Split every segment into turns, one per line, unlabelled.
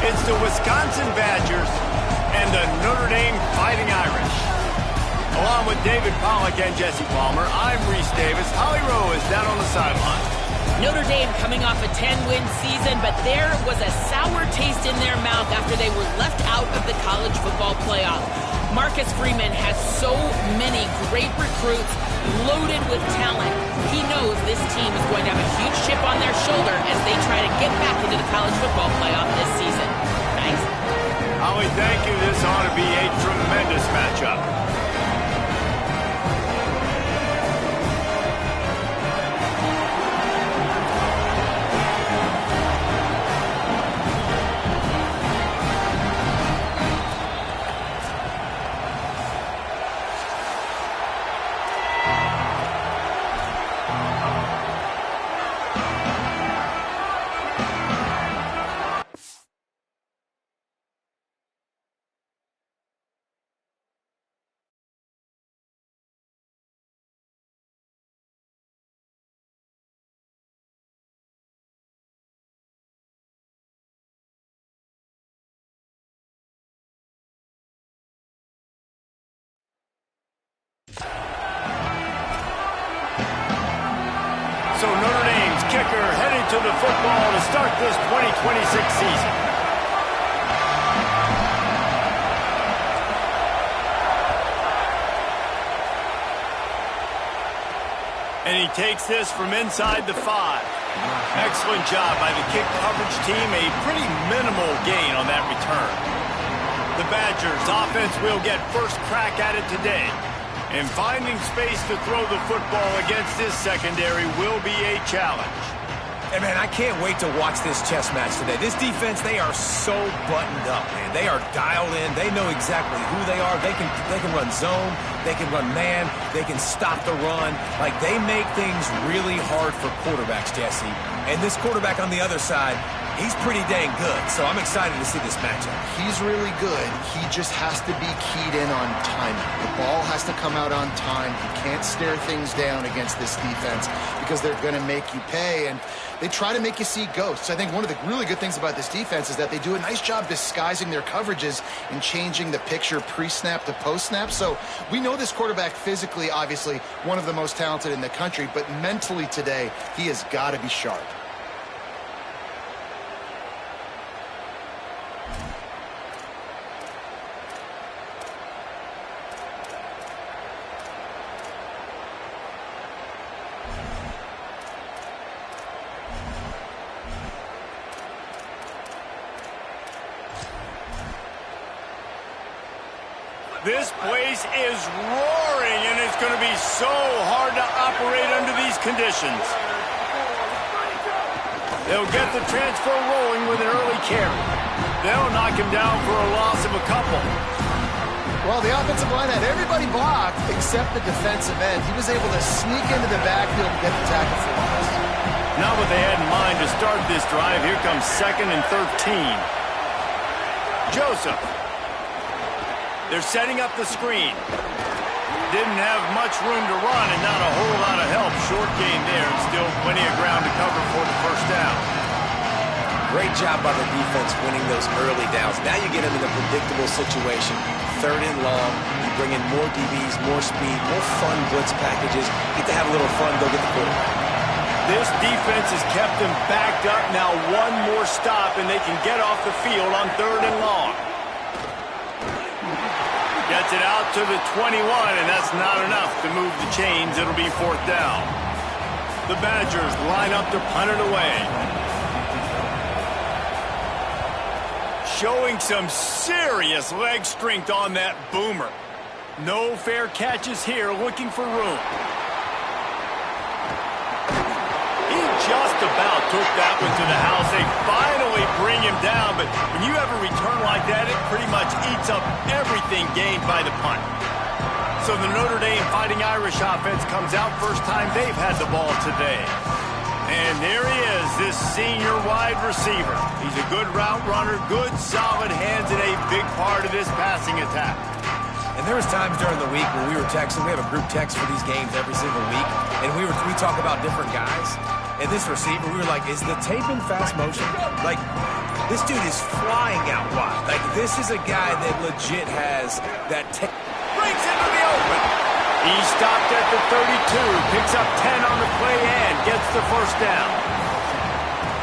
It's the Wisconsin Badgers and the Notre Dame Fighting Irish. Along with David Pollack and Jesse Palmer, I'm Reese Davis. Holly Rowe is down on the sideline.
Notre Dame coming off a 10-win season, but there was a sour taste in their mouth after they were left out of the college football playoff. Marcus Freeman has so many great recruits loaded with talent. He knows this team is going to have a huge chip on their shoulder as they try to get back into the college football playoff this season. Thanks.
Holly, thank you. This ought to be a tremendous matchup. So Notre Dame's kicker heading to the football to start this 2026 season. And he takes this from inside the 5. Excellent job by the kick coverage team. A pretty minimal gain on that return. The Badgers offense will get first crack at it today. And finding space to throw the football against this secondary will be a challenge.
Hey, man, I can't wait to watch this chess match today. This defense, they are so buttoned up, man. They are dialed in. They know exactly who they are. They can run zone. They can run man. They can stop the run. Like, they make things really hard for quarterbacks, Jesse. And this quarterback on the other side, he's pretty dang good. So I'm excited to see this matchup.
He's really good. He just has to be keyed in on timing. The ball has to come out on time. He can't stare things down against this defense because they're going to make you pay. And they try to make you see ghosts. I think one of the really good things about this defense is that they do a nice job disguising their coverages and changing the picture pre-snap to post-snap. So we know this quarterback physically, obviously, one of the most talented in the country, but mentally today, he has got to be sharp.
This place is roaring, and it's going to be so hard to operate under these conditions. They'll get the transfer rolling with an early carry. They'll knock him down for a loss of a couple.
Well, the offensive line had everybody blocked except the defensive end. He was able to sneak into the backfield and get the tackle for loss.
Not what they had in mind to start this drive. Here comes 2nd and 13. Joseph. They're setting up the screen. Didn't have much room to run and not a whole lot of help. Short gain there and still plenty of ground to cover for the first down.
Great job by the defense winning those early downs. Now you get them in a predictable situation. 3rd and long. You bring in more DBs, more speed, more fun blitz packages. Get to have a little fun, go get the quarterback.
This defense has kept them backed up. Now one more stop and they can get off the field on 3rd and long. Gets it out to the 21, and that's not enough to move the chains. It'll be 4th down. The Badgers line up to punt it away. Showing some serious leg strength on that boomer. No fair catches here, looking for room. He just about took that one to the house. They finally bring him down, but when you have a return like that, it pretty much eats up everything gained by the punt. So the Notre Dame Fighting Irish offense comes out first time they've had the ball today. And there he is, this senior wide receiver. He's a good route runner, good solid hands, and a big part of this passing attack.
And there was times during the week when we were texting. We have a group text for these games every single week, and we talk about different guys. And this receiver, we were like, is the tape in fast motion? Like, This dude is flying out wide. Like, this is a guy that legit has that...
Brings into the open. He stopped at the 32, picks up 10 on the play and gets the first down.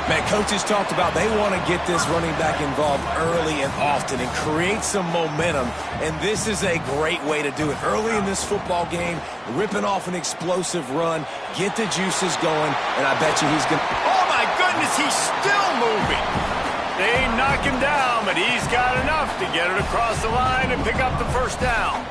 Man, coaches talked about they want to get this running back involved early and often and create some momentum, and this is a great way to do it. Early in this football game, ripping off an explosive run, get the juices going, and I bet you he's going to...
Oh, my goodness, he's still moving. They knock him down, but he's got enough to get it across the line and pick up the first down.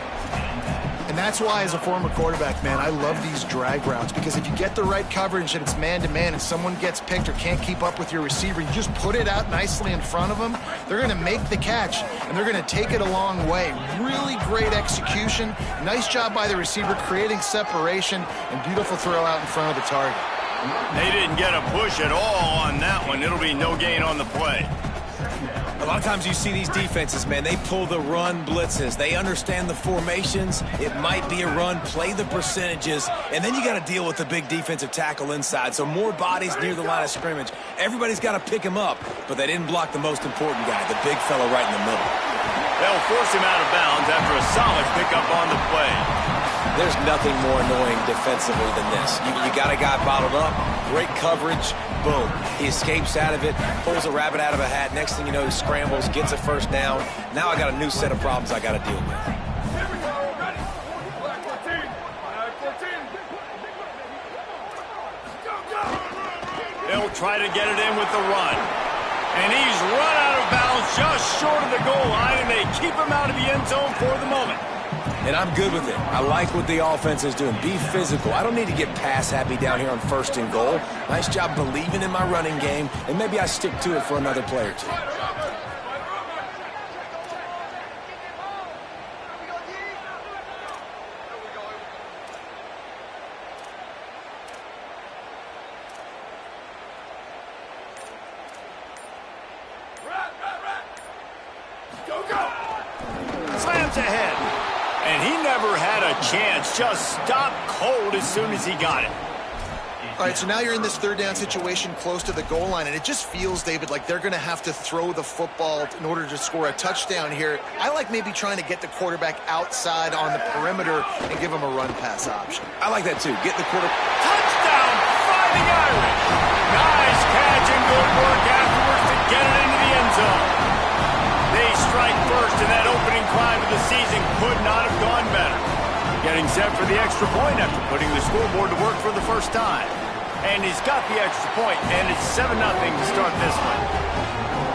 And that's why, as a former quarterback, man, I love these drag routes, because if you get the right coverage and it's man-to-man and someone gets picked or can't keep up with your receiver, you just put it out nicely in front of them, they're going to make the catch, and they're going to take it a long way. Really great execution. Nice job by the receiver creating separation, and beautiful throw out in front of the target.
They didn't get a push at all on that one. It'll be no gain on the play.
A lot of times you see these defenses, man, they pull the run blitzes. They understand the formations. It might be a run, play the percentages, and then you got to deal with the big defensive tackle inside. So more bodies near the line of scrimmage. Everybody's got to pick him up, but they didn't block the most important guy, the big fella right in the middle.
They'll force him out of bounds after a solid pickup on the play.
There's nothing more annoying defensively than this. You got a guy bottled up, great coverage, boom. He escapes out of it, pulls a rabbit out of a hat. Next thing you know, he scrambles, gets a first down. Now I got a new set of problems I got to deal with.
They'll try to get it in with the run. And he's run out of bounds just short of the goal line, and they keep him out of the end zone for the moment.
And I'm good with it. I like what the offense is doing. Be physical. I don't need to get pass happy down here on 1st and goal. Nice job believing in my running game, and maybe I stick to it for another play or two.
Slams ahead. And he never had a chance. Just stopped cold as soon as he got it.
All right, so now you're in this 3rd down situation close to the goal line, and it just feels, David, like they're going to have to throw the football in order to score a touchdown here. I like maybe trying to get the quarterback outside on the perimeter and give him a run-pass option.
I like that, too. Get the quarterback.
Touchdown, Fighting Irish. Nice catch and good work afterwards to get it into the end zone. They strike first, and that opening drive of the season could not have gone better. Getting set for the extra point after putting the scoreboard to work for the first time. And he's got the extra point, and it's 7-0 to start this one.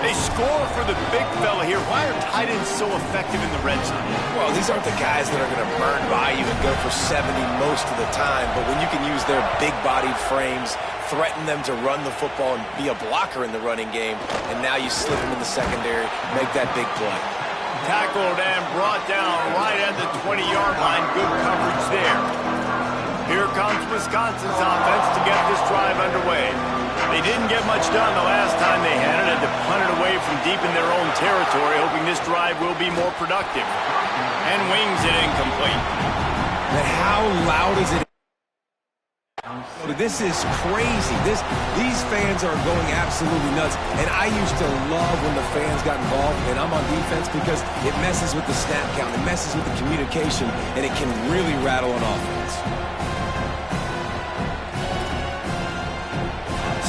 They score for the big fella here. Why are tight ends so effective in the red zone?
Well, these aren't the guys that are going to burn by you and go for 70 most of the time, but when you can use their big-bodied frames, threaten them to run the football and be a blocker in the running game, and now you slip them in the secondary, make that big play.
Tackled and brought down right at the 20-yard line. Good coverage there. Here comes Wisconsin's offense to get this drive underway. They didn't get much done the last time they had it to punt it away from deep in their own territory, hoping this drive will be more productive. And wings it incomplete.
Man, how loud is it? This is crazy. These fans are going absolutely nuts. And I used to love when the fans got involved, and I'm on defense, because it messes with the snap count, it messes with the communication, and it can really rattle an offense.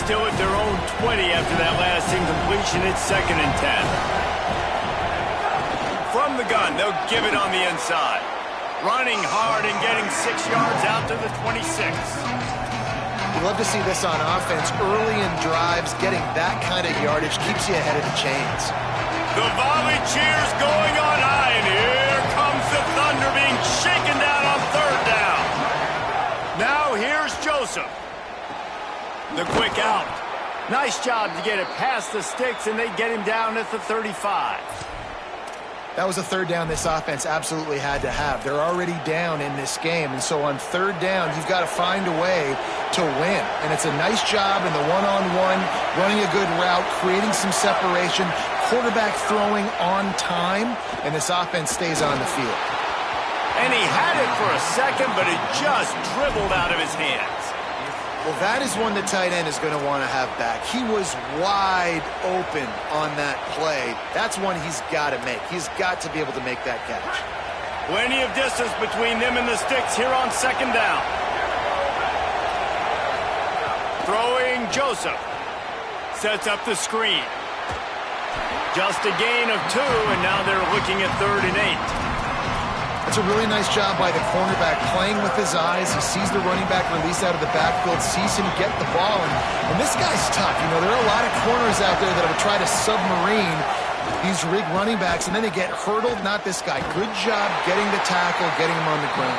Still at their own 20 after that last incompletion. It's 2nd and 10. From the gun, they'll give it on the inside. Running hard and getting 6 yards out to the 26.
You love to see this on offense. Early in drives, getting that kind of yardage keeps you ahead of the chains.
The volley cheers going on high, and here comes the Thunder being shaken down on 3rd down. Now here's Joseph. The quick out. Nice job to get it past the sticks, and they get him down at the 35.
That was a 3rd down this offense absolutely had to have. They're already down in this game, and so on 3rd down, you've got to find a way to win. And it's a nice job in the one-on-one, running a good route, creating some separation, quarterback throwing on time, and this offense stays on the field.
And he had it for a second, but it just dribbled out of his hands.
Well, that is one the tight end is going to want to have back. He was wide open on that play. That's one he's got to make. He's got to be able to make that catch.
Plenty of distance between them and the sticks here on second down. Throwing Joseph. Sets up the screen. Just a gain of 2, and now they're looking at 3rd and 8.
It's a really nice job by the cornerback playing with his eyes. He sees the running back release out of the backfield, sees him get the ball, and this guy's tough. You know, there are a lot of corners out there that will try to submarine these rig running backs, and then they get hurdled. Not this guy. Good job getting the tackle, getting him on the ground.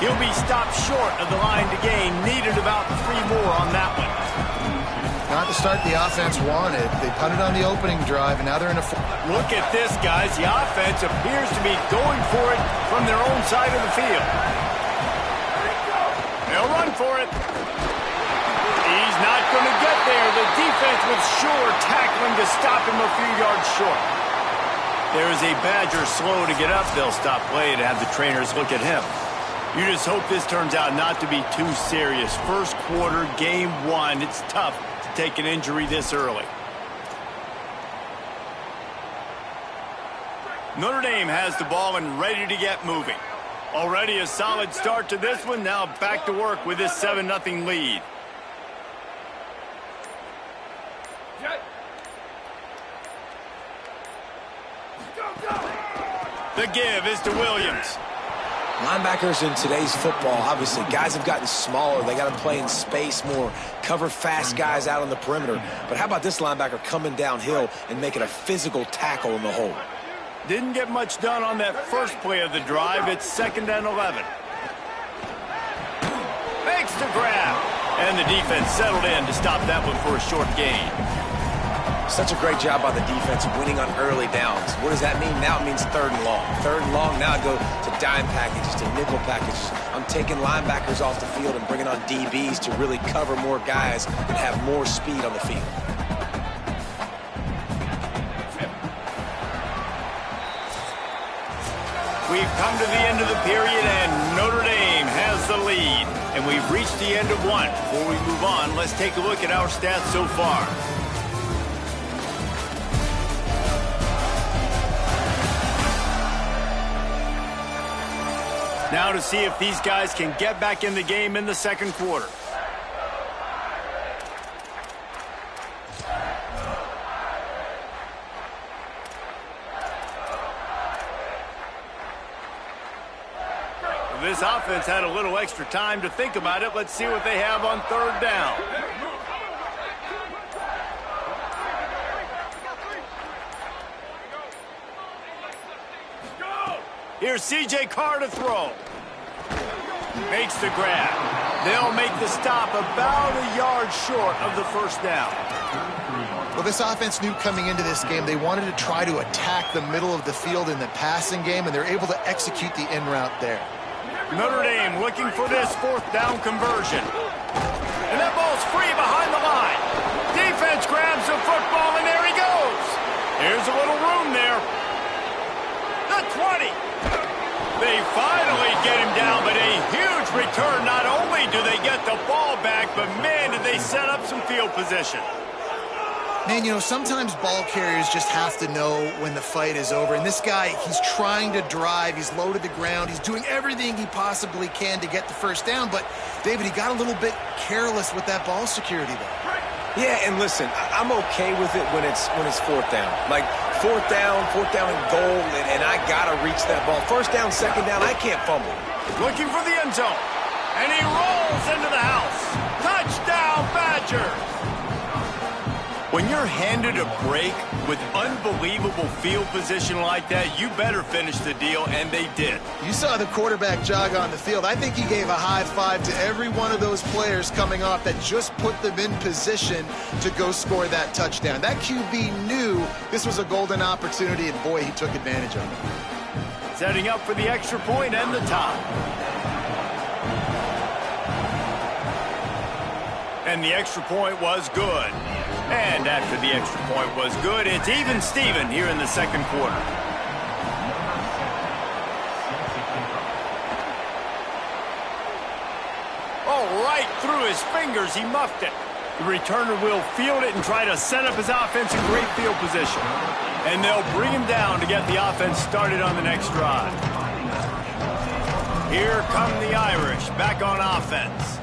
He'll be stopped short of the line to gain. Needed about 3 more on that one.
Not the start the offense wanted. They punted on the opening drive, and now they're in a...
Look at this, guys. The offense appears to be going for it from their own side of the field. They'll run for it. He's not going to get there. The defense was sure tackling to stop him a few yards short. There's a Badger slow to get up. They'll stop play to have the trainers look at him. You just hope this turns out not to be too serious. First quarter, game 1. It's tough to take an injury this early. Notre Dame has the ball and ready to get moving. Already a solid start to this one. Now back to work with this 7-0 lead. The give is to Williams.
Linebackers in today's football, obviously, guys have gotten smaller. They got to play in space more, cover fast guys out on the perimeter. But how about this linebacker coming downhill and making a physical tackle in the hole?
Didn't get much done on that first play of the drive. It's 2nd and 11. Makes the grab. And the defense settled in to stop that one for a short gain.
Such a great job by the defense winning on early downs. What does that mean? Now it means 3rd and long. 3rd and long, now I go to dime packages, to nickel packages. I'm taking linebackers off the field and bringing on DBs to really cover more guys and have more speed on the field.
We've come to the end of the period, and Notre Dame has the lead. And we've reached the end of one. Before we move on, let's take a look at our stats so far. Now to see if these guys can get back in the game in the second quarter. This offense had a little extra time to think about it. Let's see what they have on 3rd down. Here's C.J. Carr to throw. Makes the grab. They'll make the stop about a yard short of the 1st down.
Well, this offense knew coming into this game they wanted to try to attack the middle of the field in the passing game, and they're able to execute the in route there.
Notre Dame looking for this 4th down conversion. And that ball's free behind the line. Defense grabs the football, and there he goes. There's a little room there. The 20. They finally get him down, but a huge return. Not only do they get the ball back, but man, did they set up some field position.
Man, you know, sometimes ball carriers just have to know when the fight is over. And this guy, he's trying to drive. He's low to the ground. He's doing everything he possibly can to get the 1st down. But, David, he got a little bit careless with that ball security there.
Yeah, and listen, I'm okay with it when it's 4th down. Like, 4th down and goal, and I got to reach that ball. 1st down, 2nd down, I can't fumble.
Looking for the end zone. And he rolls into the house. Touchdown, Badger. When you're handed a break with unbelievable field position like that, you better finish the deal, and they did.
You saw the quarterback jog on the field. I think he gave a high five to every one of those players coming off that just put them in position to go score that touchdown. That QB knew this was a golden opportunity, and boy, he took advantage of it.
Setting up for the extra point and the tie. And the extra point was good. And after the extra point was good, it's even Steven here in the second quarter. All right, through his fingers. He muffed it. The returner will field it and try to set up his offense in great field position. And they'll bring him down to get the offense started on the next drive. Here come the Irish back on offense.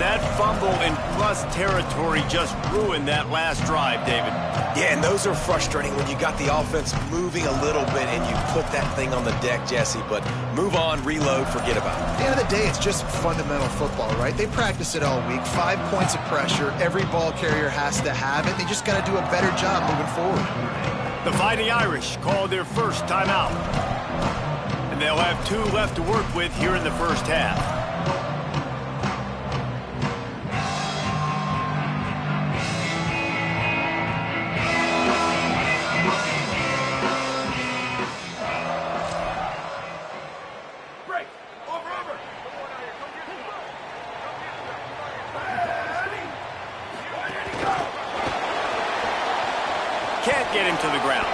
That fumble in plus territory just ruined that last drive, David.
Yeah, and those are frustrating when you got the offense moving a little bit and you put that thing on the deck, Jesse. But move on, reload, forget about it.
At the end of the day, it's just fundamental football, right? They practice it all week. 5 points of pressure. Every ball carrier has to have it. They just got to do a better job moving forward.
The Fighting Irish called their first timeout. And they'll have 2 left to work with here in the first half. Can't get him to the ground.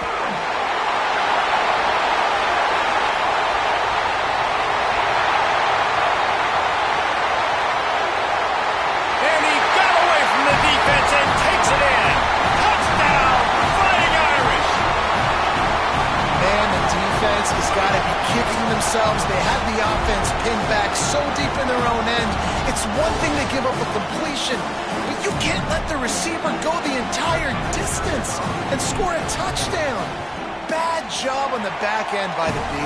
And he got away from the defense and takes it in. Touchdown, Fighting Irish.
Man, the defense has got to be kicking themselves. They have the offense pinned back so deep in their own end. It's one thing to give up a completion, but you can't let the receiver go the entire distance and score a touchdown. Bad job on the back end by the B.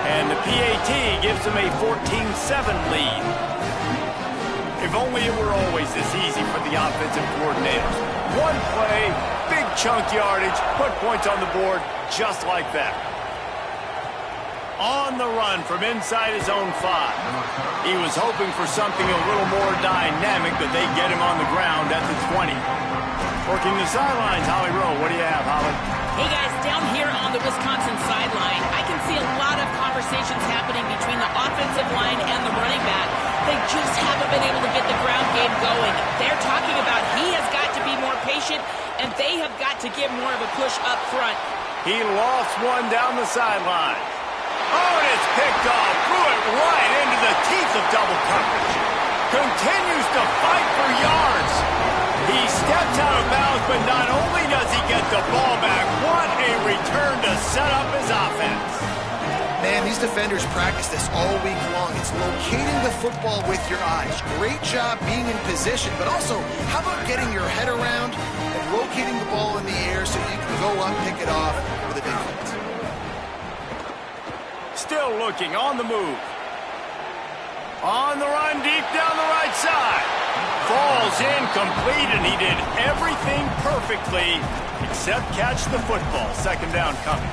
And the PAT gives them a 14-7 lead. If only it were always this easy for the offensive coordinators. One play, big chunk yardage, put points on the board just like that. On the run from inside his own 5. He was hoping for something a little more dynamic, but they get him on the ground at the 20. Working the sidelines, Holly Rowe. What do you have, Holly?
Hey guys, down here on the Wisconsin sideline, I can see a lot of conversations happening between the offensive line and the running back. They just haven't been able to get the ground game going. They're talking about he has got to be more patient, and they have got to give more of a push up front.
He lost one down the sideline. Oh, and it's picked off. Threw it right into the teeth of double coverage. Continues to fight for yards. He steps out of bounds, but not only does he get the ball back, what a return to set up his offense.
Man, these defenders practice this all week long. It's locating the football with your eyes. Great job being in position, but also, how about getting your head around and locating the ball in the air so you can go up, pick it off with a big hit.
Still looking, on the move. On the run, deep down the right side. Falls incomplete, and he did everything perfectly except catch the football. Second down coming.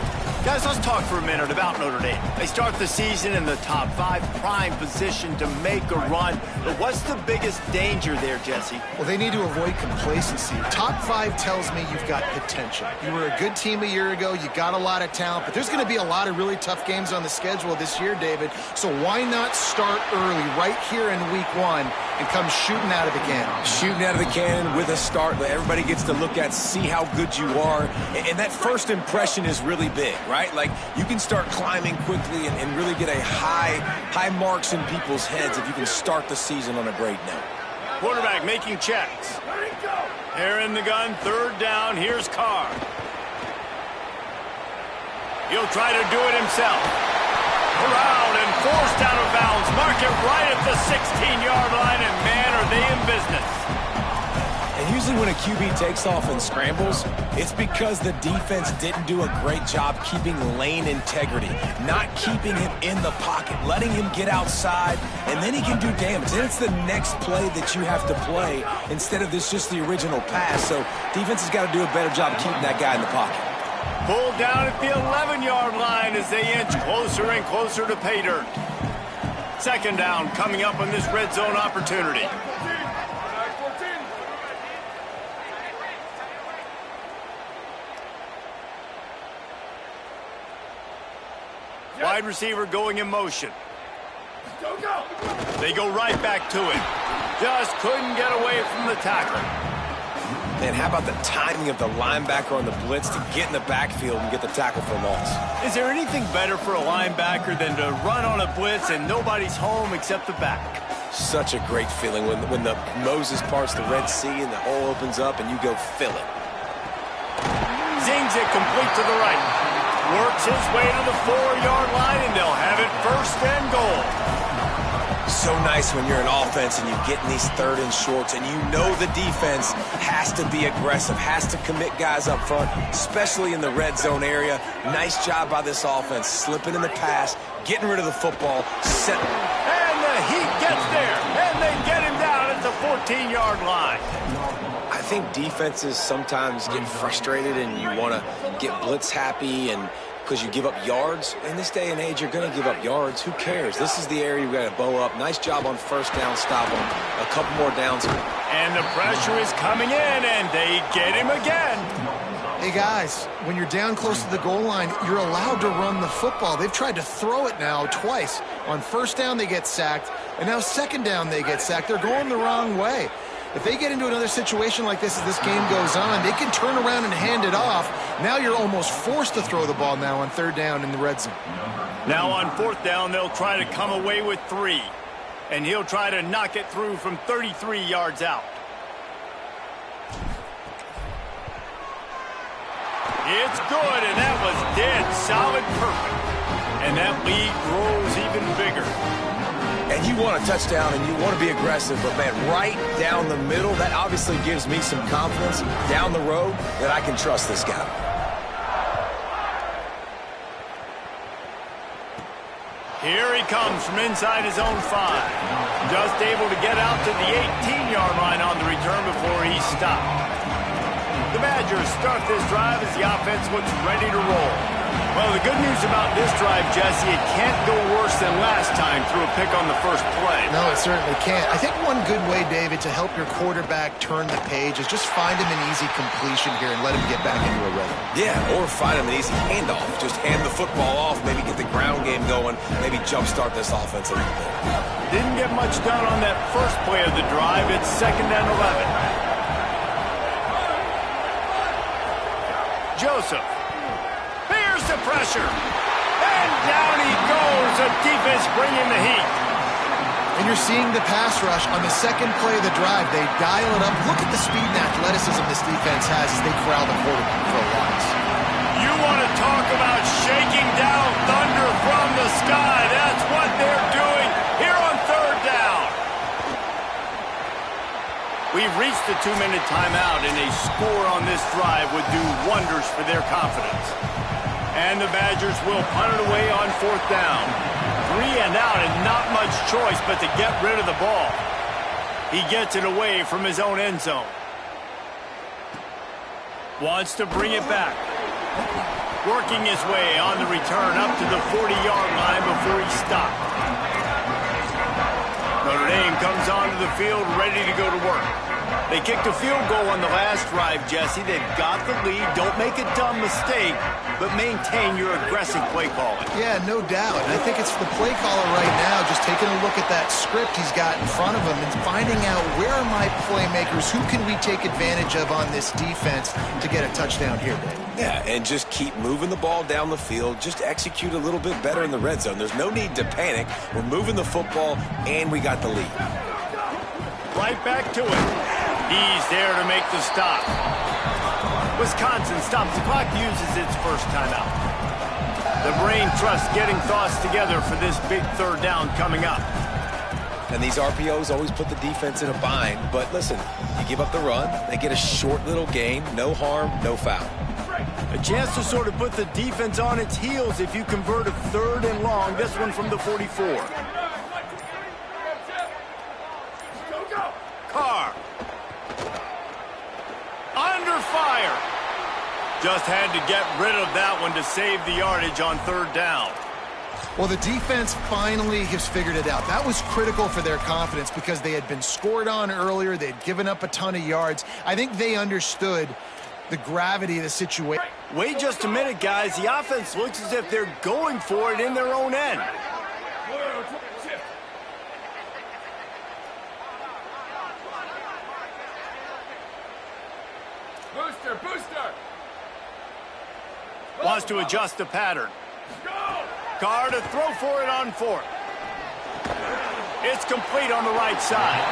Guys, let's talk for a minute about Notre Dame. They start the season in the top 5, prime position to make a run. But what's the biggest danger there, Jesse?
Well, they need to avoid complacency. Top 5 tells me you've got potential. You were a good team a year ago. You got a lot of talent. But there's going to be a lot of really tough games on the schedule this year, David. So why not start early right here in week 1 and come shooting out of the cannon?
Shooting out of the cannon with a start that everybody gets to look at, see how good you are. And that first impression is really big, right? Like, you can start climbing quickly and really get a high marks in people's heads if you can start the season on a great note.
Quarterback making checks. They're in the gun, third down. Here's Carr. He'll try to do it himself. Around and forced out of bounds. Mark it right at the 16-yard line, and man, are they in business.
And usually when a QB takes off and scrambles, it's because the defense didn't do a great job keeping lane integrity, not keeping him in the pocket, letting him get outside, and then he can do damage. Then it's the next play that you have to play instead of this just the original pass. So defense has got to do a better job of keeping that guy in the pocket.
Pulled down at the 11-yard line as they inch closer and closer to pay dirt. Second down coming up on this red zone opportunity. Wide receiver going in motion. They go right back to him. Just couldn't get away from the tackle.
Man, how about the timing of the linebacker on the blitz to get in the backfield and get the tackle for loss?
Is there anything better for a linebacker than to run on a blitz and nobody's home except the back?
Such a great feeling when the Moses parts the Red Sea and the hole opens up and you go fill it.
Zings it complete to the right. Works his way to the 4-yard line, and they'll have it 1st and goal.
So nice when you're an offense and you get in these 3rd and shorts and you know the defense has to be aggressive, has to commit guys up front, especially in the red zone area. Nice job by this offense, slipping in the pass, getting rid of the football, setting.
And the Heat gets there, and they get him down at the 14-yard line.
I think defenses sometimes get frustrated and you want to get blitz happy and because you give up yards. In this day and age, you're going to give up yards. Who cares? This is the area we got to bow up. Nice job on 1st down, stop them. A couple more downs.
And the pressure is coming in, and they get him again.
Hey, guys, when you're down close to the goal line, you're allowed to run the football. They've tried to throw it now twice. On 1st down, they get sacked, and now 2nd down, they get sacked. They're going the wrong way. If they get into another situation like this as this game goes on, they can turn around and hand it off. Now you're almost forced to throw the ball now on 3rd down in the red zone.
Now on 4th down, they'll try to come away with 3. And he'll try to knock it through from 33 yards out. It's good, and that was dead solid perfect. And that lead grows even bigger.
And you want a touchdown and you want to be aggressive, but man, right down the middle, that obviously gives me some confidence down the road that I can trust this guy.
Here he comes from inside his own 5. Just able to get out to the 18-yard line on the return before he's stopped. The Badgers start this drive as the offense looks ready to roll. Well, the good news about this drive, Jesse, it can't go worse than last time through a pick on the first play.
No, it certainly can't. I think one good way, David, to help your quarterback turn the page is just find him an easy completion here and let him get back into a rhythm.
Yeah, or find him an easy handoff. Just hand the football off, maybe get the ground game going, maybe jumpstart this offense a little bit.
Didn't get much done on that first play of the drive. It's 2nd and 11. Joseph. Here's the pressure. And down he goes. The defense bringing the heat.
And you're seeing the pass rush on the 2nd play of the drive. They dial it up. Look at the speed and athleticism this defense has as they corral the quarterback for a loss.
You want to talk about shaking down thunder from the sky. That's what they're doing here on 3rd down. We've reached the 2-minute timeout, and a score on this drive would do wonders for their confidence. And the Badgers will punt it away on 4th down. 3 and out, and not much choice but to get rid of the ball. He gets it away from his own end zone. Wants to bring it back. Working his way on the return up to the 40-yard line before he stopped. Notre Dame comes onto the field ready to go to work. They kicked a field goal on the last drive, Jesse. They've got the lead. Don't make a dumb mistake, but maintain your aggressive play calling.
Yeah, no doubt. And I think it's the play caller right now just taking a look at that script he's got in front of him and finding out where are my playmakers, who can we take advantage of on this defense to get a touchdown here, Dave.
Yeah, and just keep moving the ball down the field. Just execute a little bit better in the red zone. There's no need to panic. We're moving the football, and we got the lead.
Right back to it. He's there to make the stop. Wisconsin stops the clock, uses its first timeout. The brain trust getting thoughts together for this big 3rd down coming up.
And these RPOs always put the defense in a bind. But listen, you give up the run, they get a short little gain, no harm, no foul.
A chance to sort of put the defense on its heels if you convert a 3rd and long. This one from the 44. Carr. Under fire. Just had to get rid of that one to save the yardage on 3rd down.
Well, the defense finally has figured it out. That was critical for their confidence because they had been scored on earlier. They had given up a ton of yards. I think they understood the gravity of the situation.
Wait just a minute, guys. The offense looks as if they're going for it in their own end.
Booster!
Wants to adjust the pattern. Carr to throw for it on 4th. It's complete on the right side.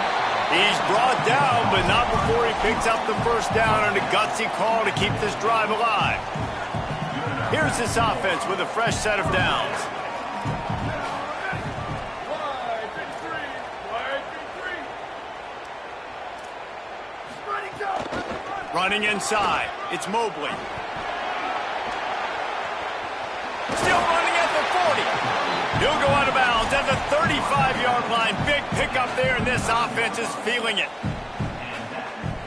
He's brought down, but not before he picks up the first down and a gutsy call to keep this drive alive. Here's this offense with a fresh set of downs. Running inside. It's Mobley. Still running at the 40. He'll go out of bounds at the 35-yard line. Big pickup there, and this offense is feeling it.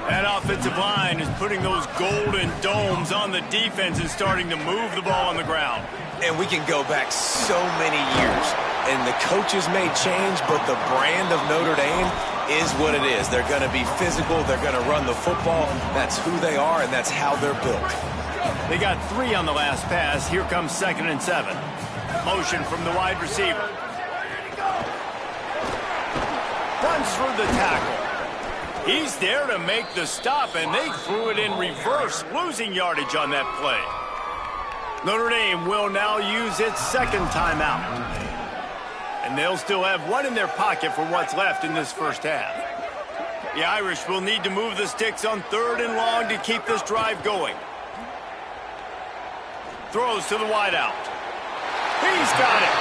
That offensive line is putting those golden domes on the defense and starting to move the ball on the ground.
And we can go back so many years, and the coaches may change, but the brand of Notre Dame is what it is. They're going to be physical. They're going to run the football. That's who they are, and that's how they're built.
They got 3 on the last pass. Here comes 2nd and 7. Motion from the wide receiver. Runs through the tackle. He's there to make the stop, and they threw it in reverse, losing yardage on that play. Notre Dame will now use its 2nd timeout. And they'll still have 1 in their pocket for what's left in this first half. The Irish will need to move the sticks on 3rd and long to keep this drive going. Throws to the wideout. He's got it.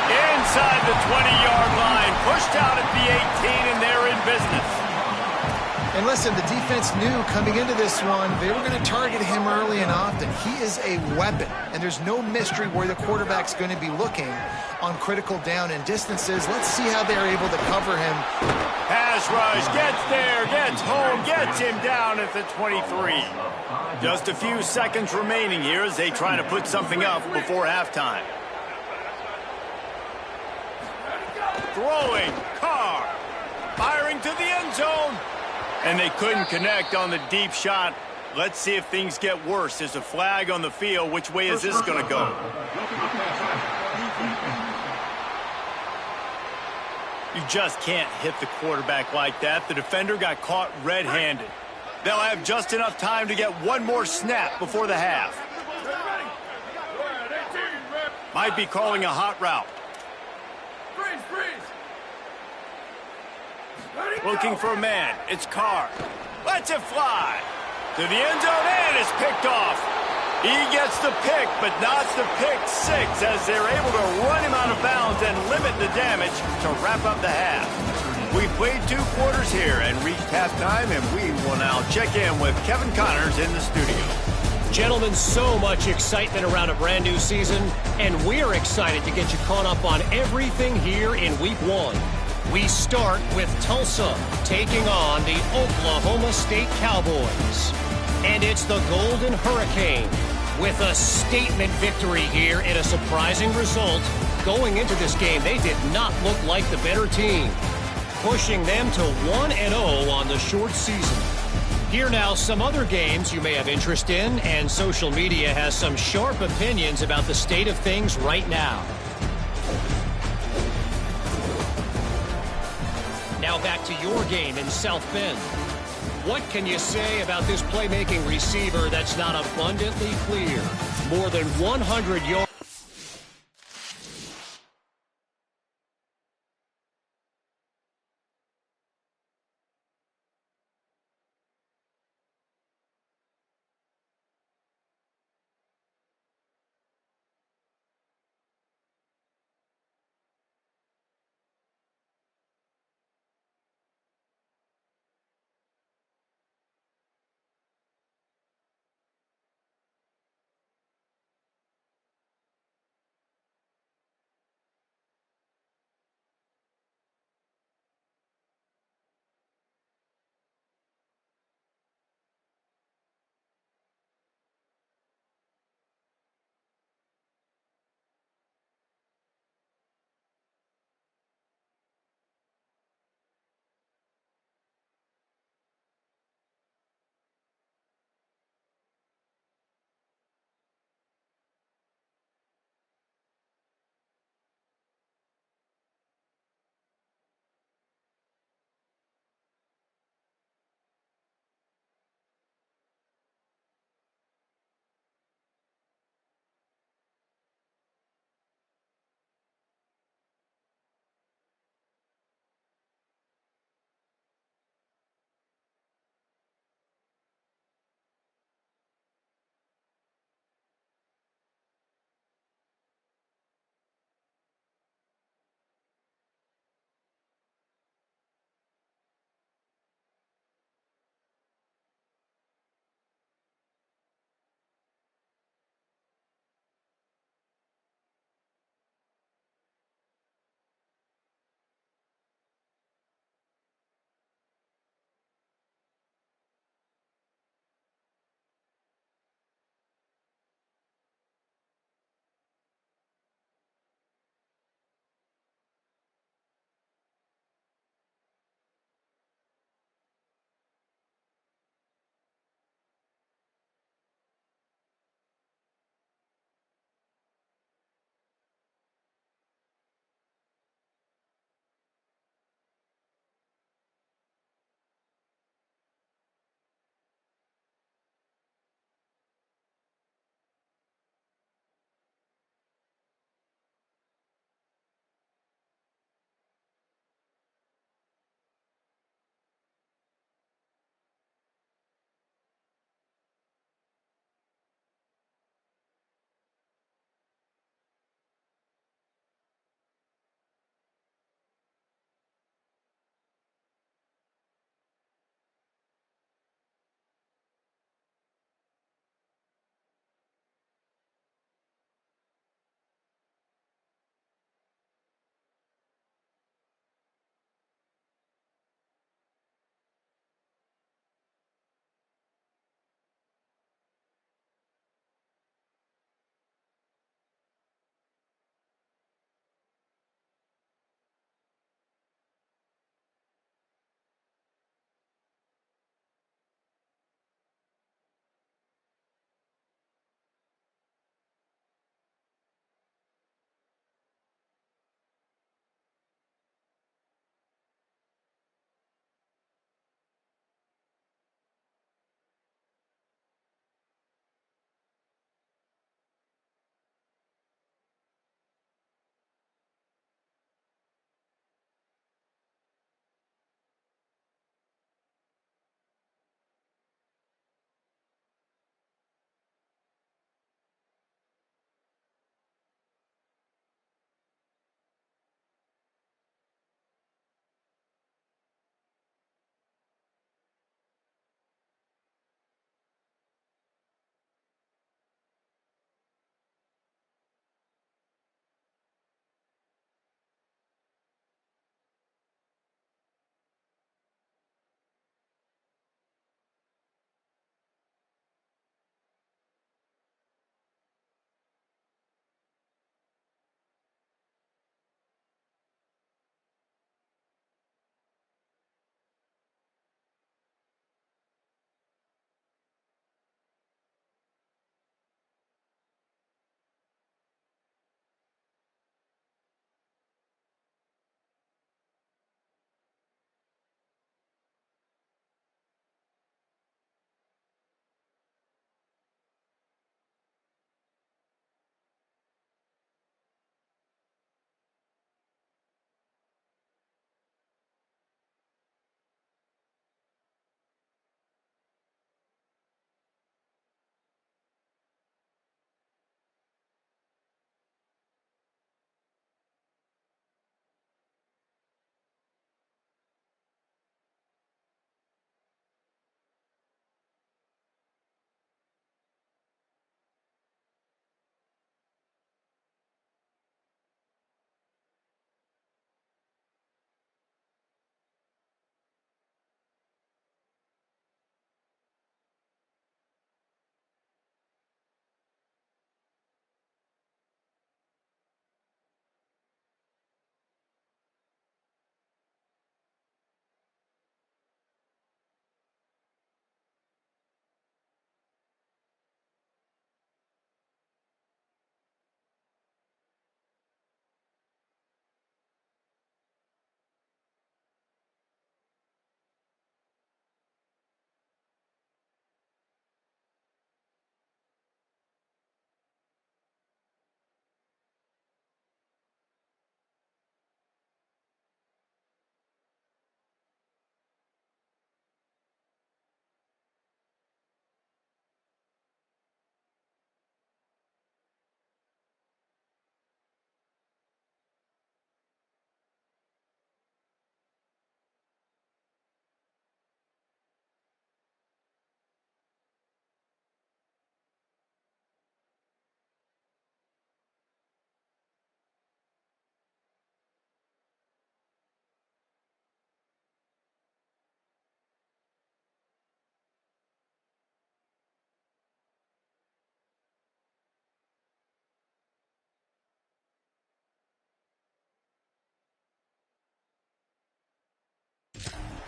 Inside the 20-yard line. Pushed out at the 18, and they're in business.
And listen, the defense knew coming into this one, they were going to target him early and often. He is a weapon, and there's no mystery where the quarterback's going to be looking on critical down and distances. Let's see how they're able to cover him.
Pass rush, gets there, gets home, gets him down at the 23. Just a few seconds remaining here as they try to put something up before halftime. Throwing, Carr, firing to the end zone. And they couldn't connect on the deep shot. Let's see if things get worse. There's a flag on the field. Which way is this going to go? You just can't hit the quarterback like that. The defender got caught red-handed. They'll have just enough time to get one more snap before the half. Might be calling a hot route. Looking for a man. It's Carr. Lets it fly. To the end zone, and it's picked off. He gets the pick, but not the pick 6 as they're able to run him out of bounds and limit the damage to wrap up the half. We played 2 quarters here and reached halftime, and we will now check in with Kevin Connors in the studio.
Gentlemen, so much excitement around a brand new season, and we're excited to get you caught up on everything here in Week 1. We start with Tulsa taking on the Oklahoma State Cowboys. And it's the Golden Hurricane with a statement victory here in a surprising result. Going into this game, they did not look like the better team, pushing them to 1-0 on the short season. Here now some other games you may have interest in, and social media has some sharp opinions about the state of things right now. Now back to your game in South Bend. What can you say about this playmaking receiver that's not abundantly clear? More than 100 yards.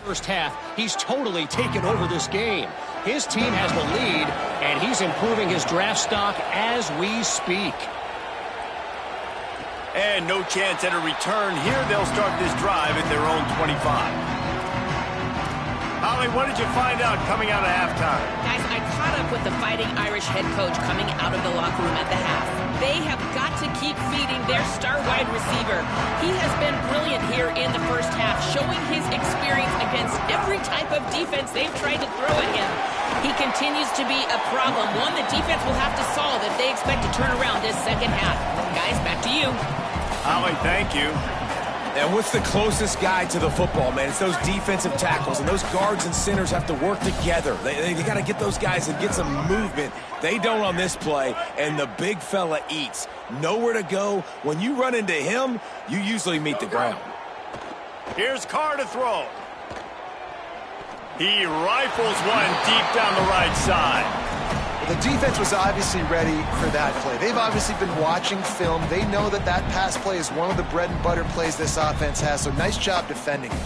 First half, he's totally taken over this game. His team has the lead, and he's improving his draft stock as we speak.
And no chance at a return here. They'll start this drive at their own 25. Holly, what did you find out coming out of halftime?
Guys, I caught up with the Fighting Irish head coach coming out of the locker room at the half. They have got to keep feeding their star wide receiver. He has been brilliant here in the first half, showing his experience against every type of defense they've tried to throw at him. He continues to be a problem, one the defense will have to solve if they expect to turn around this second half. Guys, back to you.
Holly, thank you.
And what's the closest guy to the football, man? It's those defensive tackles, and those guards and centers have to work together. They got to get those guys and get some movement. They don't on this play, and the big fella eats. Nowhere to go. When you run into him, you usually meet the ground.
Here's Carr to throw. He rifles one deep down the right side.
The defense was obviously ready for that play. They've obviously been watching film. They know that that pass play is one of the bread and butter plays this offense has, so nice job defending it.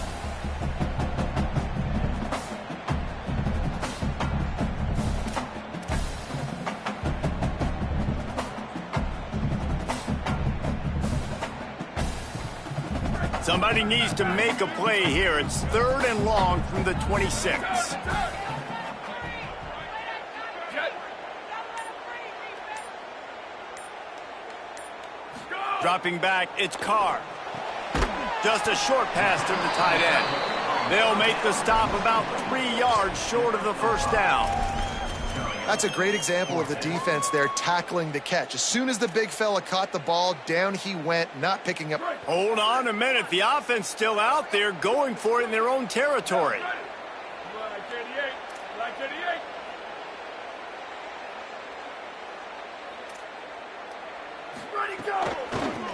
Somebody needs to make a play here. It's 3rd and long from the 26. Dropping back, it's Carr. Just a short pass to the tight end. They'll make the stop about 3 yards short of the first down.
That's a great example of the defense there tackling the catch. As soon as the big fella caught the ball, down he went, not picking up.
Hold on a minute. The offense still out there going for it in their own territory.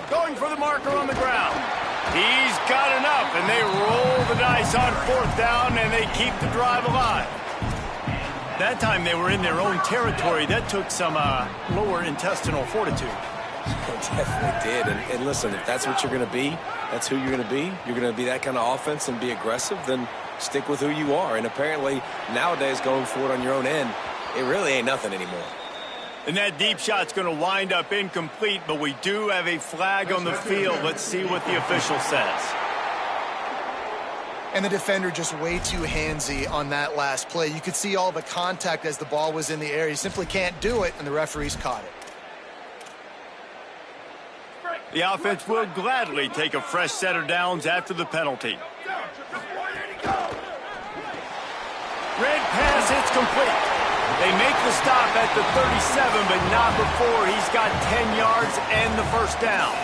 Going for the marker on the ground. He's got enough, and they roll the dice on 4th down, and they keep the drive alive. That time they were in their own territory. That took some lower intestinal fortitude.
It definitely did. And listen, if that's what you're going to be, that's who you're going to be. You're going to be that kind of offense and be aggressive, then stick with who you are. And apparently, nowadays, going for it on your own end, it really ain't nothing anymore.
And that deep shot's going to wind up incomplete, but we do have a flag on the field. Let's see what the official says.
And the defender just way too handsy on that last play. You could see all the contact as the ball was in the air. He simply can't do it, and the referees caught it.
The offense will gladly take a fresh set of downs after the penalty. Red pass, it's complete. They make the stop at the 37, but not before he's got 10 yards and the first down.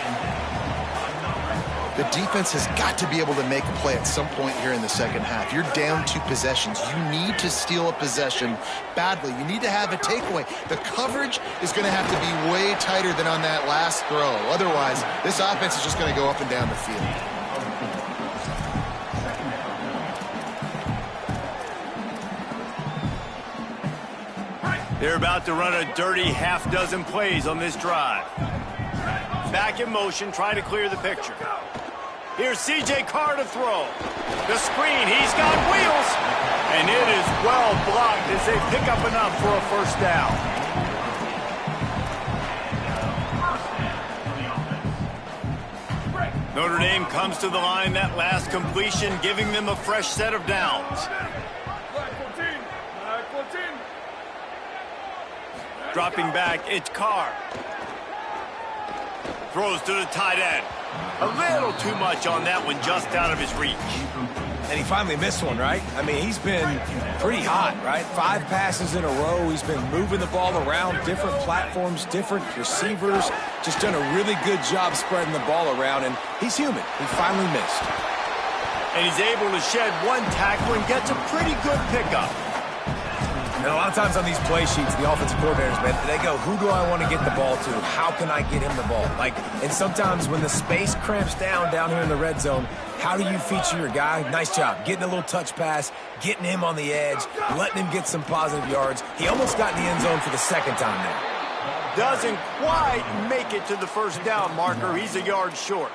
The defense has got to be able to make a play at some point here in the second half. You're down 2 possessions. You need to steal a possession badly. You need to have a takeaway. The coverage is going to have to be way tighter than on that last throw. Otherwise, this offense is just going to go up and down the field.
They're about to run a dirty half-dozen plays on this drive. Back in motion, try to clear the picture. Here's C.J. Carr to throw. The screen, he's got wheels. And it is well blocked as they pick up enough for a first down. Notre Dame comes to the line, that last completion, giving them a fresh set of downs. Dropping back, it's Carr. Throws to the tight end. A little too much on that one, just out of his reach.
And he finally missed one, right? I mean, he's been pretty hot, right? 5 passes in a row. He's been moving the ball around, different platforms, different receivers. Just done a really good job spreading the ball around, and he's human. He finally missed.
And he's able to shed one tackle and gets a pretty good pickup.
And a lot of times on these play sheets, the offensive coordinators, man, they go, who do I want to get the ball to? How can I get him the ball? And sometimes when the space cramps down here in the red zone, how do you feature your guy? Nice job. Getting a little touch pass, getting him on the edge, letting him get some positive yards. He almost got in the end zone for the second time there.
Doesn't quite make it to the first down marker. He's a yard short.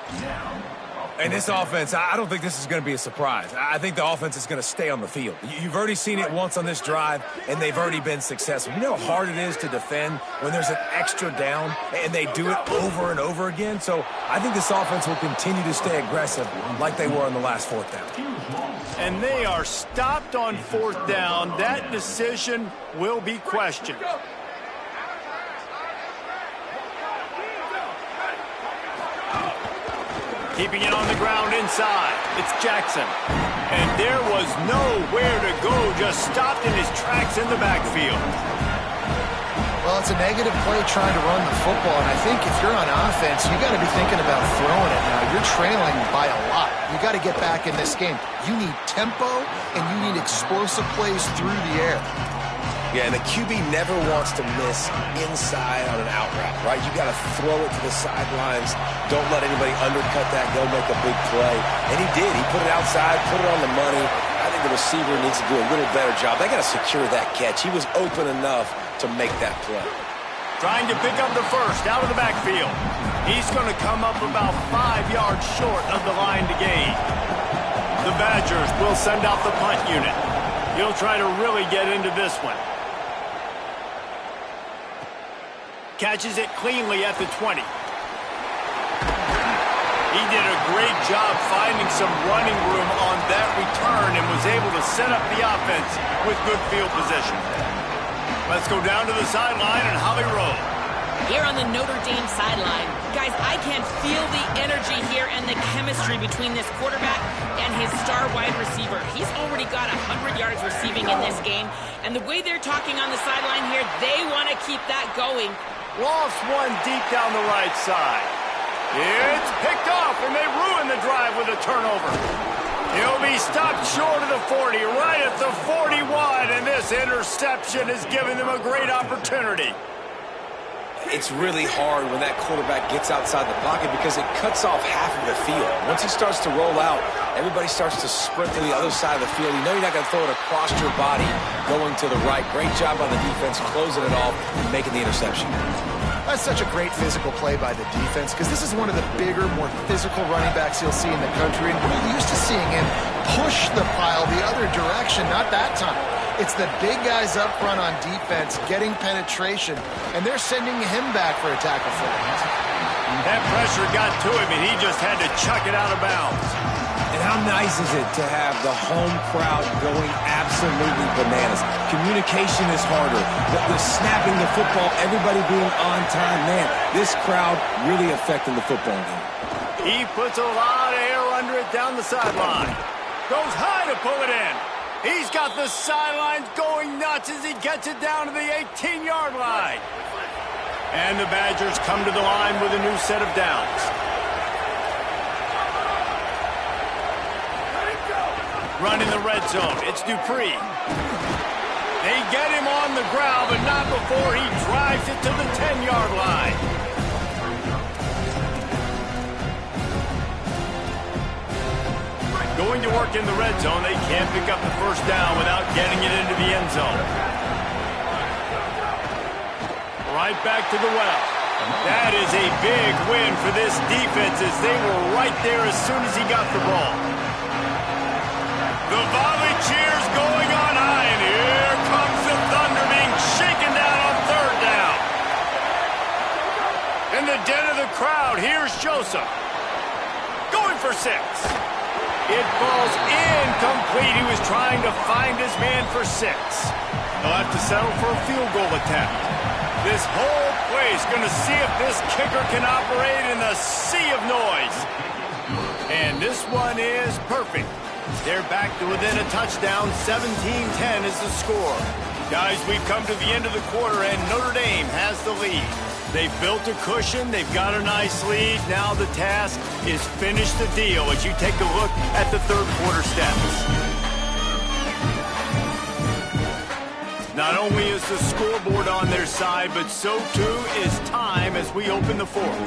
And this offense, I don't think this is going to be a surprise. I think the offense is going to stay on the field. You've already seen it once on this drive, and they've already been successful. You know how hard it is to defend when there's an extra down, and they do it over and over again? So I think this offense will continue to stay aggressive like they were on the last fourth down.
And they are stopped on fourth down. That decision will be questioned. Keeping it on the ground inside. It's Jackson. And there was nowhere to go, just stopped in his tracks in the backfield.
Well, it's a negative play trying to run the football, and I think if you're on offense, you got to be thinking about throwing it now. You're trailing by a lot. You got to get back in this game. You need tempo, and you need explosive plays through the air.
Yeah, and the QB never wants to miss inside on an out route, right? You got to throw it to the sidelines. Don't let anybody undercut that. Go make a big play. And he did. He put it outside, put it on the money. I think the receiver needs to do a little better job. They got to secure that catch. He was open enough to make that play.
Trying to pick up the first out of the backfield. He's going to come up about 5 yards short of the line to gain. The Badgers will send out the punt unit. He'll try to really get into this one. Catches it cleanly at the 20. He did a great job finding some running room on that return and was able to set up the offense with good field position. Let's go down to the sideline and Holly Rowe.
Here on the Notre Dame sideline, guys, I can feel the energy here and the chemistry between this quarterback and his star wide receiver. He's already got 100 yards receiving in this game, and the way they're talking on the sideline here, they want to keep that going.
Lost one deep down the right side. It's picked off, and they ruin the drive with a turnover. He'll be stopped short of the 40, right at the 41, and this interception has given them a great opportunity.
It's really hard when that quarterback gets outside the pocket because it cuts off half of the field. Once he starts to roll out, everybody starts to sprint to the other side of the field. You know you're not going to throw it across your body going to the right. Great job by the defense closing it off and making the interception.
That's such a great physical play by the defense because this is one of the bigger, more physical running backs you'll see in the country. And we're used to seeing him push the pile the other direction, not that time. It's the big guys up front on defense getting penetration, and they're sending him back for a tackle for loss.
That pressure got to him, and he just had to chuck it out of bounds.
And how nice is it to have the home crowd going absolutely bananas? Communication is harder. The snapping the football, everybody being on time. Man, this crowd really affecting the football game.
He puts a lot of air under it down the sideline. Goes high to pull it in. He's got the sidelines going nuts as he gets it down to the 18-yard line. And the Badgers come to the line with a new set of downs. Run in the red zone. It's Dupree. They get him on the ground, but not before he drives it to the 10-yard line. Going to work in the red zone, they can't pick up the first down without getting it into the end zone. Right back to the well. That is a big win for this defense as they were right there as soon as he got the ball. The volley cheers going on high, and here comes the Thunder being shaken down on third down. In the den of the crowd, here's Joseph. Going for 6. It falls incomplete. He was trying to find his man for 6. He'll have to settle for a field goal attempt. This whole place going to see if this kicker can operate in the sea of noise. And this one is perfect. They're back to within a touchdown. 17-10 is the score. Guys, we've come to the end of the quarter, and Notre Dame has the lead. They've built a cushion. They've got a nice lead. Now the task is finish the deal as you take a look at the third quarter stats. Not only is the scoreboard on their side, but so too is time as we open the fourth.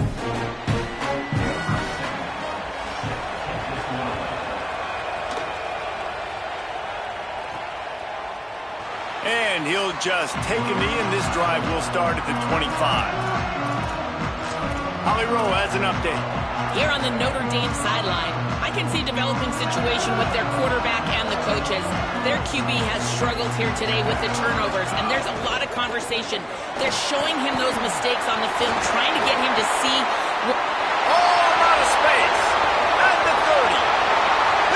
And he'll just take a knee, and this drive will start at the 25. Holly Rowe has an update.
Here on the Notre Dame sideline, I can see a developing situation with their quarterback and the coaches. Their QB has struggled here today with the turnovers, and there's a lot of conversation. They're showing him those mistakes on the film, trying to get him to see...
All out of space. At the 30.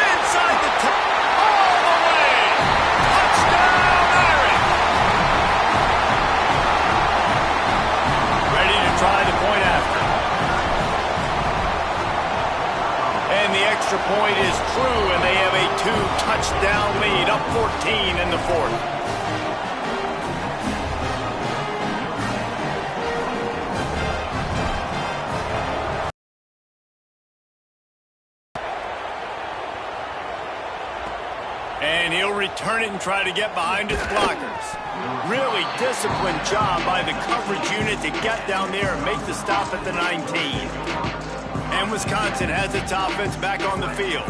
Inside the 10. All the way. Touchdown, Aaron. Ready to try the point after. And the extra point is true, and they have a 2-touchdown lead, up 14 in the fourth. And he'll return it and try to get behind his blockers. Really disciplined job by the coverage unit to get down there and make the stop at the 19. And Wisconsin has its offense back on the field.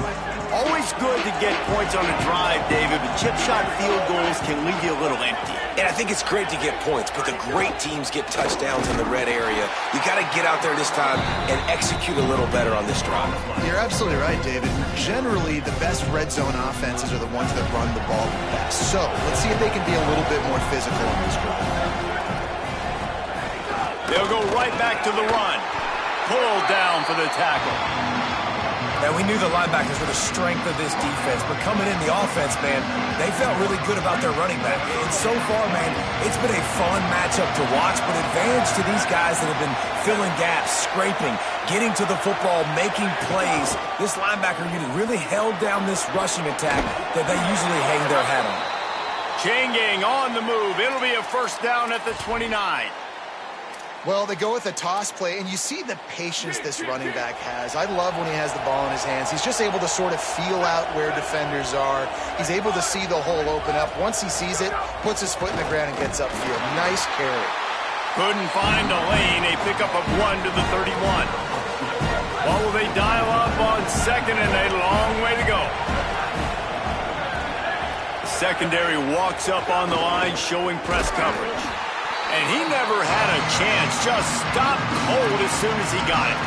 Always good to get points on a drive, David, but chip shot field goals can leave you a little empty.
And I think it's great to get points, but the great teams get touchdowns in the red area. You got to get out there this time and execute a little better on this drive.
You're absolutely right, David. Generally, the best red zone offenses are the ones that run the ball the best. So let's see if they can be a little bit more physical on this drive.
They'll go right back to the run. Pulled down for the tackle.
Now, we knew the linebackers were the strength of this defense, but coming in the offense, man, they felt really good about their running back. And so far, man, it's been a fun matchup to watch, but advantage to these guys that have been filling gaps, scraping, getting to the football, making plays. This linebacker unit really held down this rushing attack that they usually hang their hat on.
Chain gang on the move. It'll be a first down at the 29.
Well, they go with a toss play, and you see the patience this running back has. I love when he has the ball in his hands. He's just able to sort of feel out where defenders are. He's able to see the hole open up. Once he sees it, puts his foot in the ground and gets upfield. Nice carry.
Couldn't find a lane. A pickup of 1 to the 31. What will they dial up on second, and a long way to go. Secondary walks up on the line, showing press coverage. And he never had a chance, just stopped cold as soon as he got it.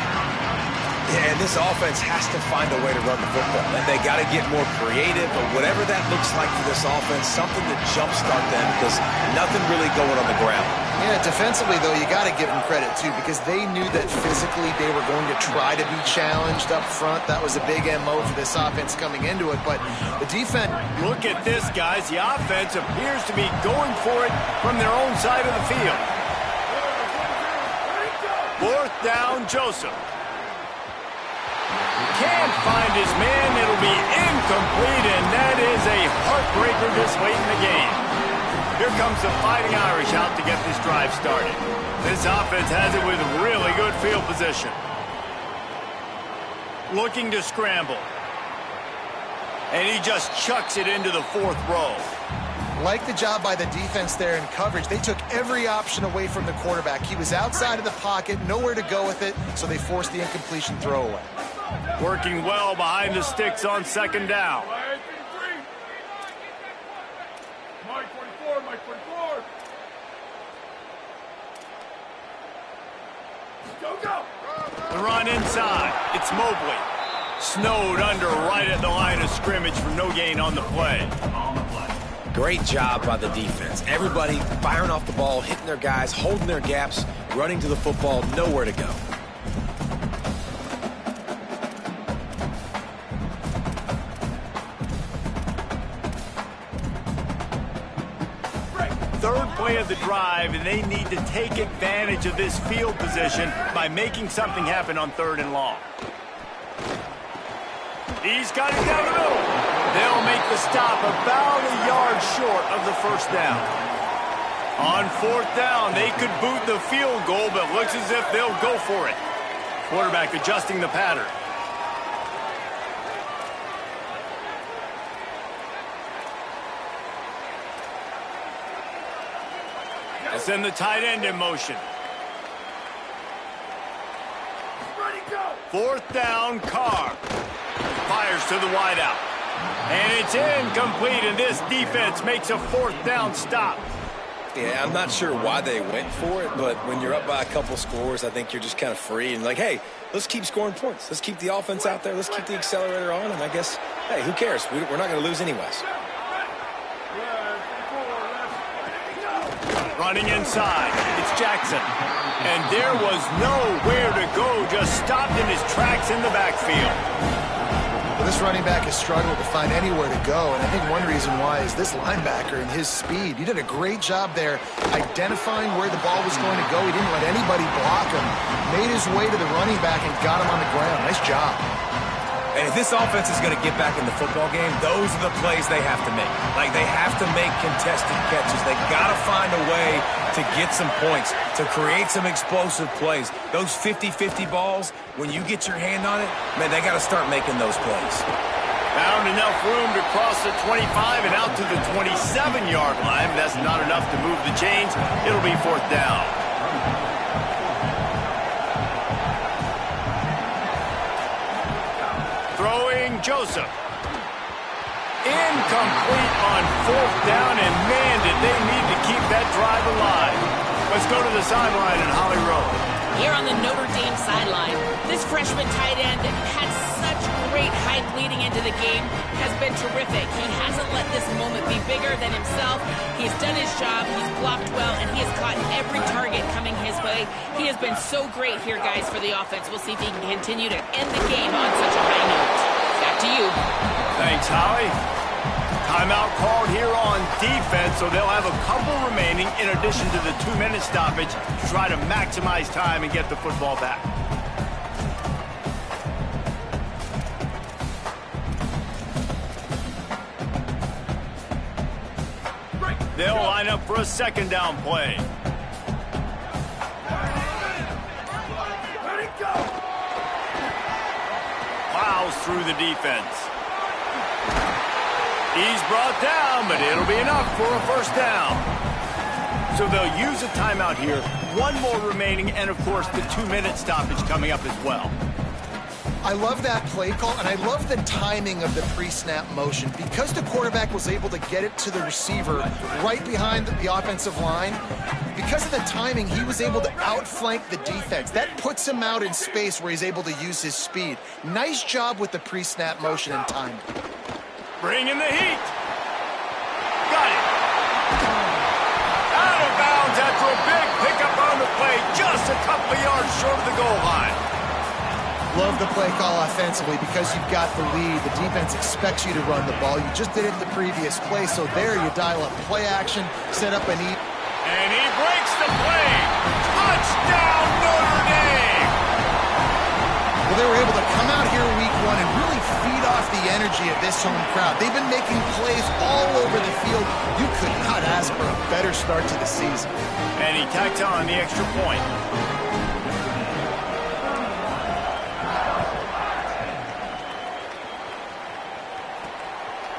Yeah, and this offense has to find a way to run the football. And they got to get more creative, but whatever that looks like for this offense, something to jumpstart them because nothing really going on the ground.
Yeah, defensively, though, you got to give them credit, too, because they knew that physically they were going to try to be challenged up front. That was a big MO for this offense coming into it, but the defense...
Look at this, guys. The offense appears to be going for it from their own side of the field. Fourth down, Joseph. Can't find his man. It'll be incomplete, and that is a heartbreaker this late in the game. Here comes the Fighting Irish out to get this drive started. This offense has it with really good field position. Looking to scramble. And he just chucks it into the fourth row.
Like the job by the defense there in coverage. They took every option away from the quarterback. He was outside of the pocket, nowhere to go with it, so they forced the incompletion throwaway.
Working well behind the sticks on second down.
Mike 24, Mike 24. Go, go.
The run inside. It's Mobley. Snowed under right at the line of scrimmage for no gain on the play.
Great job by the defense. Everybody firing off the ball, hitting their guys, holding their gaps, running to the football, nowhere to go.
Third play of the drive, and they need to take advantage of this field position by making something happen on third and long. He's got it down the middle. They'll make the stop about a yard short of the first down. On fourth down, they could boot the field goal, but looks as if they'll go for it. Quarterback adjusting the pattern. They send the tight end in motion.
Ready, go.
Fourth down, Carr. Fires to the wideout. And it's incomplete, and this defense makes a fourth down stop.
Yeah, I'm not sure why they went for it, but when you're up by a couple scores, I think you're just kind of free and like, hey, let's keep scoring points. Let's keep the offense out there. Let's keep the accelerator on, and I guess, hey, who cares? We're not going to lose anyways.
Running inside, it's Jackson. And there was nowhere to go, just stopped in his tracks in the backfield.
Well, this running back has struggled to find anywhere to go, and I think one reason why is this linebacker and his speed. He did a great job there identifying where the ball was going to go. He didn't let anybody block him. Made his way to the running back and got him on the ground. Nice job.
And if this offense is going to get back in the football game, those are the plays they have to make. Like, they have to make contested catches. They got to find a way to get some points, to create some explosive plays. Those 50-50 balls, when you get your hand on it, man, they got to start making those plays.
Found enough room to cross the 25 and out to the 27-yard line. That's not enough to move the chains. It'll be 4th down. Throwing Joseph. Incomplete on 4th down, and man, did they need to keep that drive alive. Let's go to the sideline in Holly Rowe.
Here on the Notre Dame sideline, this freshman tight end had such great hype leading into the game, has been terrific. He hasn't let this moment be bigger than himself. He's done his job, he's blocked well, and he has caught every target coming his way. He has been so great here, guys, for the offense. We'll see if he can continue to end the game on such a high note. Back to you.
Thanks, Holly. Timeout called here on defense, so they'll have a couple remaining in addition to the 2-minute stoppage to try to maximize time and get the football back. They'll line up for a 2nd down play. Plows through the defense. He's brought down, but it'll be enough for a 1st down. So they'll use a timeout here. One more remaining, and of course the 2-minute stoppage coming up as well.
I love that play call, and I love the timing of the pre-snap motion. Because the quarterback was able to get it to the receiver right behind the offensive line, because of the timing, he was able to outflank the defense. That puts him out in space where he's able to use his speed. Nice job with the pre-snap motion and timing.
Bringing the heat. Got it. Out of bounds after a big pickup on the play, just a couple of yards short of the goal line.
Love the play call offensively because you've got the lead. The defense expects you to run the ball. You just did it in the previous play, so there you dial up play action, set up an E.
And he breaks the play. Touchdown, Notre Dame.
Well, they were able to come out here week 1 and really feed off the energy of this home crowd. They've been making plays all over the field. You could not ask for a better start to the season.
And he tacked on the extra point.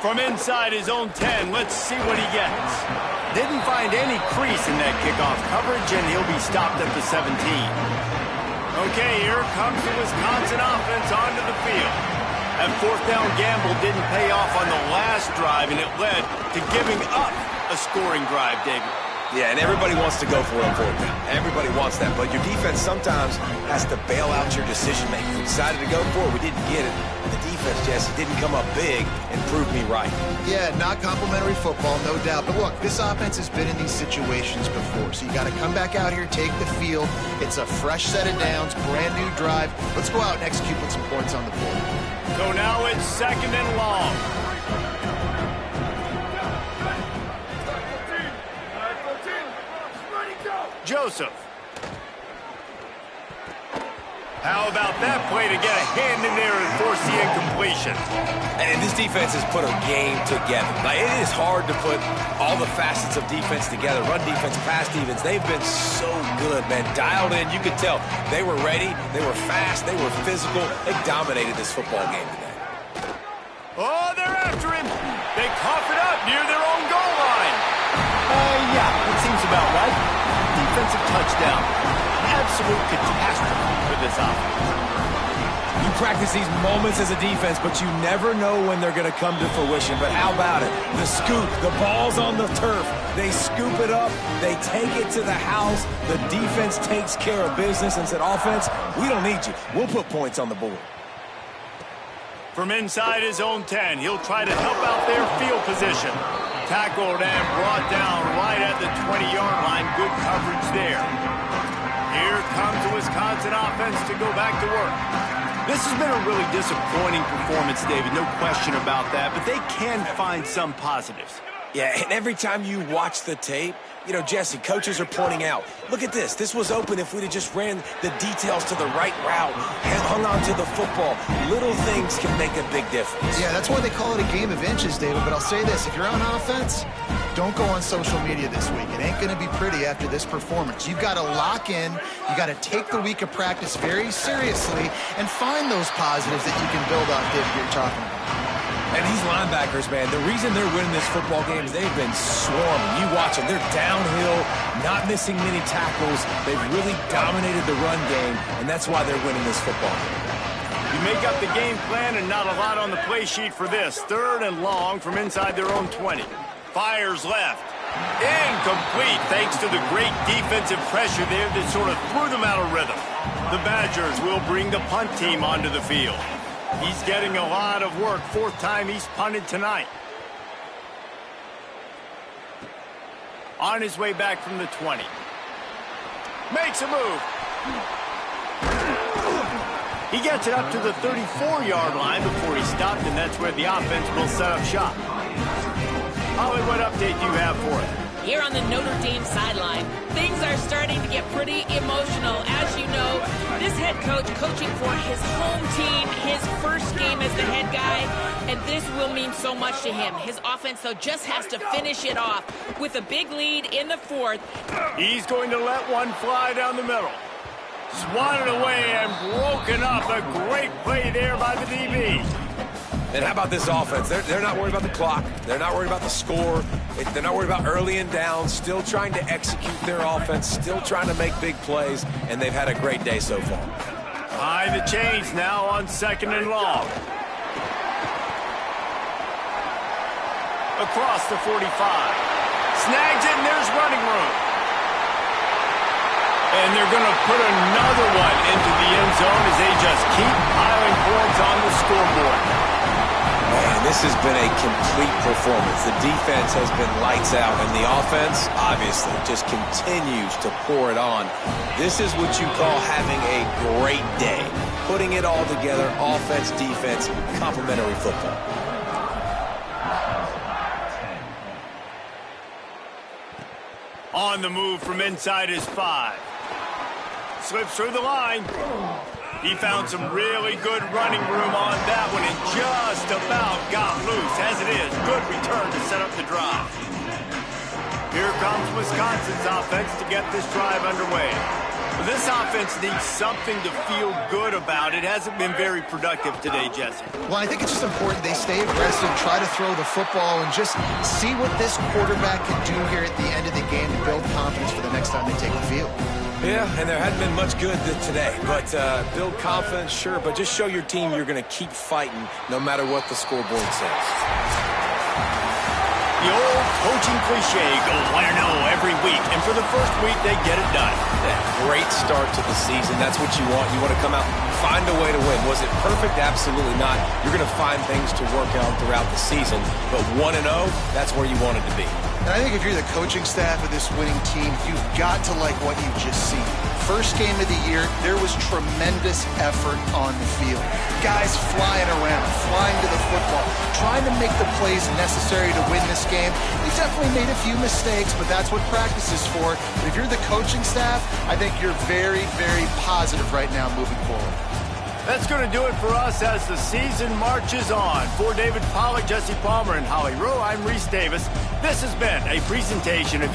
From inside his own 10, let's see what he gets. Didn't find any crease in that kickoff coverage, and he'll be stopped at the 17. Okay, here comes the Wisconsin offense onto the field. That 4th down gamble didn't pay off on the last drive, and it led to giving up a scoring drive, David.
Yeah, and everybody wants to go for it on 4th down. Everybody wants that, but your defense sometimes has to bail out your decision-making. We decided to go for it. We didn't get it. And the defense, Jesse, didn't come up big and prove me right.
Yeah, not complimentary football, no doubt. But look, this offense has been in these situations before, so you got to come back out here, take the field. It's a fresh set of downs, brand new drive. Let's go out and execute with some points on the board.
So now it's 2nd and long. Joseph. How about that play to get a hand in there and force the incompletion?
And this defense has put a game together. Like, it is hard to put all the facets of defense together. Run defense, pass defense. They've been so good, man. Dialed in. You could tell they were ready. They were fast. They were physical. They dominated this football game today.
Oh, they're after him. They cough it up near their own goal line. Yeah, it seems about right. Defensive touchdown. Absolute catastrophe for this offense.
You practice these moments as a defense, but you never know when they're going to come to fruition. But how about it? The scoop, the ball's on the turf. They scoop it up. They take it to the house. The defense takes care of business and said, offense, we don't need you. We'll put points on the board.
From inside his own 10, he'll try to help out their field position. Tackled and brought down right at the 20-yard line. Good coverage there. Here comes the Wisconsin offense to go back to work. This has been a really disappointing performance, David, no question about that, but they can find some positives.
Yeah, and every time you watch the tape, you know, Jesse, coaches are pointing out, look at this. This was open if we'd have just ran the details to the right route and hung on to the football. Little things can make a big difference.
Yeah, that's why they call it a game of inches, David. But I'll say this, if you're on offense, don't go on social media this week. It ain't going to be pretty after this performance. You've got to lock in. You got to take the week of practice very seriously and find those positives that you can build off, David, you're talking about.
And these linebackers, man, the reason they're winning this football game is they've been swarming. You watch them. They're downhill, not missing many tackles. They've really dominated the run game, and that's why they're winning this football game.
You make up the game plan and not a lot on the play sheet for this. 3rd and long from inside their own 20. Fires left. Incomplete thanks to the great defensive pressure there that sort of threw them out of rhythm. The Badgers will bring the punt team onto the field. He's getting a lot of work. 4th time he's punted tonight. On his way back from the 20. Makes a move. He gets it up to the 34-yard line before he stopped, and that's where the offense will set up shop. Holly, what update do you have for us?
Here on the Notre Dame sideline, things are starting to get pretty emotional. As you know, this head coach coaching for his home team, his first game as the head guy, and this will mean so much to him. His offense, though, just has to finish it off with a big lead in the 4th.
He's going to let one fly down the middle. Swatted away and broken up. A great play there by the DB.
And how about this offense? They're not worried about the clock. They're not worried about the score. They're not worried about early and down. Still trying to execute their offense. Still trying to make big plays. And they've had a great day so far.
High the chains now on 2nd and long. Across the 45. Snags it, and there's running room. And they're going to put another one into the end zone as they just keep piling points on the scoreboard.
Man, this has been a complete performance. The defense has been lights out, and the offense, obviously, just continues to pour it on. This is what you call having a great day. Putting it all together, offense, defense, complementary football.
On the move from inside his 5. Slips through the line. He found some really good running room on that one and just about got loose. As it is, good return to set up the drive. Here comes Wisconsin's offense to get this drive underway. This offense needs something to feel good about. It hasn't been very productive today, Jesse.
Well, I think it's just important they stay aggressive, try to throw the football, and just see what this quarterback can do here at the end of the game to build confidence for the next time they take the field.
Yeah, and there hadn't been much good today. But build confidence, sure, but just show your team you're going to keep fighting no matter what the scoreboard says.
The old coaching cliche, go win or no every week. And for the first week, they get it done.
Yeah, great start to the season. That's what you want. You want to come out and find a way to win. Was it perfect? Absolutely not. You're going to find things to work on throughout the season. But 1-0, that's where you want it to be.
And I think if you're the coaching staff of this winning team, you've got to like what you've just seen. First game of the year, there was tremendous effort on the field. Guys flying around, flying to the football, trying to make the plays necessary to win this game. They definitely made a few mistakes, but that's what practice is for. But if you're the coaching staff, I think you're very, very positive right now moving forward.
That's going to do it for us as the season marches on. For David Pollack, Jesse Palmer, and Holly Rowe, I'm Reese Davis. This has been a presentation of